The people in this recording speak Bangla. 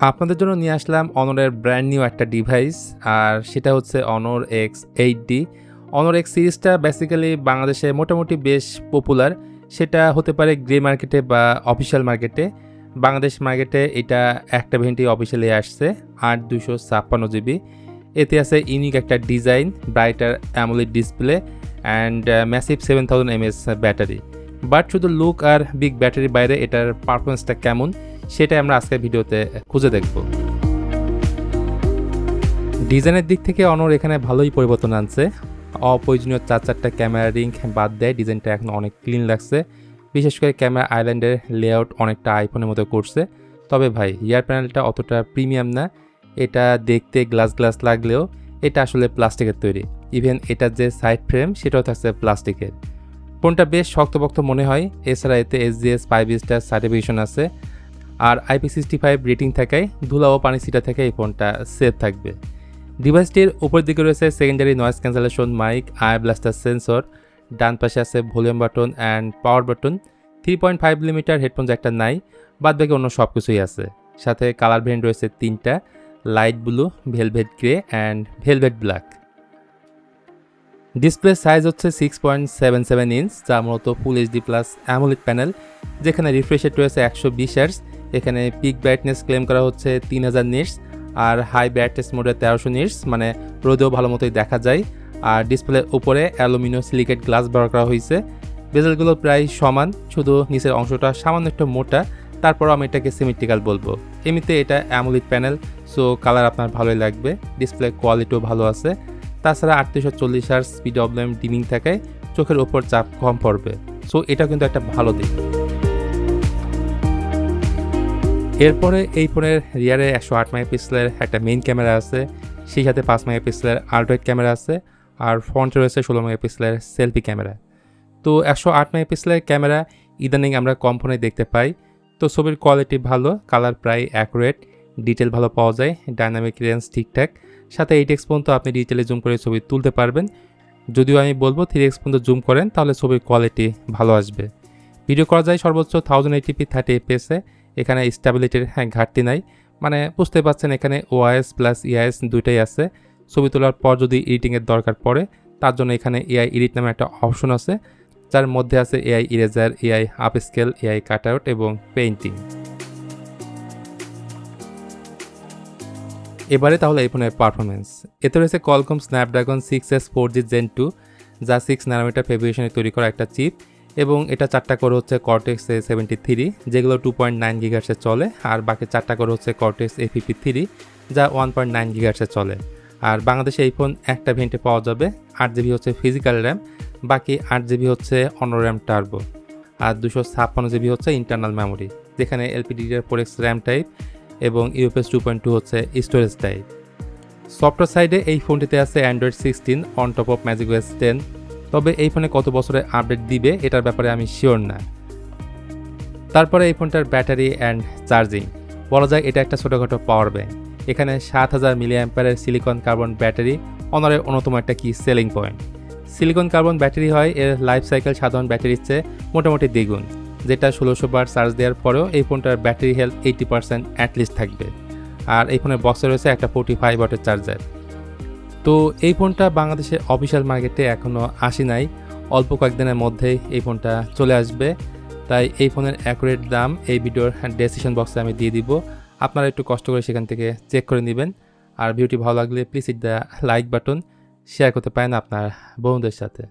আপনাদের জন্য নিয়ে আসলাম অনরের ব্র্যান্ড নিউ একটা ডিভাইস, আর সেটা হচ্ছে অনর X8D। অনর X সিরিজটা বেসিক্যালি বাংলাদেশে মোটামুটি বেশ পপুলার। সেটা হতে পারে গ্রে মার্কেটে বা অফিসিয়াল মার্কেটে। বাংলাদেশ মার্কেটে এটা একটা ভেরিয়েন্টই অফিসিয়ালি আসছে, 8 256 GB। এতে আছে ইউনিক একটা design, brighter AMOLED display and massive 7000 mAh battery. But শুধু লুক আর বিগ ব্যাটারির বাইরে এটার পারফরমেন্সটা কেমন সেটাই আমরা আজকের ভিডিওতে খুঁজে দেখব। ডিজাইনের দিক থেকে অনর এখানে ভালোই পরিবর্তন আনছে। অপ্রয়োজনীয় 4-4টা ক্যামেরা রিং বাদ দেয় ডিজাইনটা এখন অনেক ক্লিন লাগছে। বিশেষ করে ক্যামেরা আইল্যান্ডের লেআউট অনেকটা আইফোনের মতো করছে। তবে ভাই, ইয়ার প্যানেলটা অতটা প্রিমিয়াম না। এটা দেখতে গ্লাস গ্লাস লাগলেও এটা আসলে প্লাস্টিকের তৈরি। ইভেন এটার যে সাইড ফ্রেম সেটাও থাকছে প্লাস্টিকের। ফোনটা বেশ শক্তপোক্ত মনে হয়। এছাড়া এতে SGS 5 স্টার সার্টিফিকেশন আছে, আর IP65 রেটিং থাকায় ধুলা ও পানি ছিটা থেকে এই ফোনটা সেফ থাকবে। ডিভাইসটির উপরের দিকে রয়েছে secondary noise cancellation mic, I blaster sensor. ডান পাশে আছে volume button and power button. 3.5mm headphone জ্যাকটা নাই, বাদ বাকি অন্য সব কিছুই আছে। সাথে কালার ভেরিয়েন্ট রয়েছে 3টা: light blue, velvet grey and velvet black. Display size হচ্ছে 6.77 ইঞ্চ, যা মূলত ফুল HD প্লাস অ্যামোলেড প্যানেল, যেখানে রিফ্রেশ রেট রয়েছে 120 Hz। এখানে পিক ব্রাইটনেস ক্লেম করা হচ্ছে 3000 নিটস, আর হাই ব্রাইটনেস মোডে 1300 নিটস, মানে রোদেও ভালো মতোই দেখা যায়। আর ডিসপ্লের উপরে অ্যালুমিনিয়াম সিলিকেট গ্লাস ব্যবহার করা হয়েছে। বেজেলগুলো প্রায় সমান, শুধু নিচের অংশটা সামান্য একটু মোটা। তারপর আমি এটাকে সিমেট্রিক্যাল বলবো। এমনিতে এটা অ্যামোলেড প্যানেল, সো কালার আপনার ভালোই লাগবে। ডিসপ্লে কোয়ালিটিও ভালো আছে। তাছাড়া 3840 Hz PWM ডিমিং থাকায় চোখের ওপর চাপ কম পড়বে, সো এটা কিন্তু একটা ভালো দিক। এরপরে এই ফোনের রিয়ারে 108 মেগাপিক্সেলের একটা মেইন ক্যামেরা আছে, সেই সাথে 5 মেগাপিক্সেলের আল্ট্রাওয়াইড ক্যামেরা আছে, আর ফ্রন্টে রয়েছে 16 মেগাপিক্সেলের সেলফি ক্যামেরা। তো 108 মেগাপিক্সেলের ক্যামেরা ইদানিং আমরা কম ফোনে দেখতে পাই। তো ছবির কোয়ালিটি ভালো, কালার প্রায় অ্যাকুরেট, ডিটেল ভালো পাওয়া যায়, ডাইনামিক রেঞ্জ ঠিকঠাক। সাথে 8x পর্যন্ত আপনি ডিজিটালি জুম করে ছবি তুলতে পারবেন। যদিও আমি বলবো 3x পর্যন্ত জুম করেন তাহলে ছবির কোয়ালিটি ভালো আসবে। ভিডিও করা যায় সর্বোচ্চ 1080p 30fps এ। এখানে স্টেবিলিটির ঘাটতি নাই, মানে বুঝতে পারছেন এখানে OIS প্লাস EIS দুইটাই আছে। ছবি তোলার পর যদি এডিটিংয়ের দরকার পড়ে তার জন্য এখানে AI এডিট নামে একটা অপশন আছে, যার মধ্যে আছে AI eraser, AI upscale, AI cutout এবং পেইন্টিং। এবারে তাহলে এই ফোনের পারফরমেন্স। এতে রয়েছে Qualcomm Snapdragon 6S 4G Gen 2, যা 6nm ফেব্রিকেশনে তৈরি করা একটা চিপ, এবং এটা 4টা করে হচ্ছে Cortex A73, যেগুলো 2.9 GHz চলে, আর বাকি 4টা করে হচ্ছে Cortex A53, যা 1.9 GHz চলে। আর বাংলাদেশে এই ফোন একটা ভেরিয়েন্টে পাওয়া যাবে। 8GB হচ্ছে ফিজিক্যাল র্যাম, বাকি 8GB হচ্ছে অন্য র্যাম টার্বো, আর 256GB হচ্ছে ইন্টারনাল মেমোরি, যেখানে LPDDR4X র্যাম টাইপ এবং UFS 2.2 হচ্ছে স্টোরেজ টাইপ। সফটওয়্যার সাইডে এই ফোনটিতে আছে Android 16 অন টপ অফ ম্যাজিকওএস 10। তবে এই ফোনে কত বছরের আপডেট দিবে এটার ব্যাপারে আমি শিওর না। তারপরে এই ফোনটার ব্যাটারি অ্যান্ড চার্জিং, বলা যায় এটা একটা ছোটোখাটো পাওয়ার ব্যাংক। এখানে 7000 mAh সিলিকন কার্বন ব্যাটারি অনরের অন্যতম একটা কি selling point. Silicon carbon battery হয় এর লাইফ সাইকেল সাধারণ ব্যাটারির চেয়ে মোটামুটি দ্বিগুণ, যেটা 1600 বার চার্জ দেওয়ার পরেও এই ফোনটার ব্যাটারি হেলথ 80% অ্যাটলিস্ট থাকবে। আর এই ফোনের বক্সে রয়েছে একটা 45 ওয়াটের চার্জার। তো এই ফোনটা বাংলাদেশের অফিসিয়াল মার্কেটে এখনও আসে নাই, অল্প কয়েকদিনের মধ্যেই এই ফোনটা চলে আসবে। তাই এই ফোনের অ্যাকুরেট দাম এই ভিডিওর ডেসক্রিপশন বক্সে আমি দিয়ে দিব, আপনারা একটু কষ্ট করে সেখান থেকে চেক করে নেবেন। আর ভিডিওটি ভালো লাগলে please hit the like button, share করতে পারেন আপনার বন্ধুদের সাথে।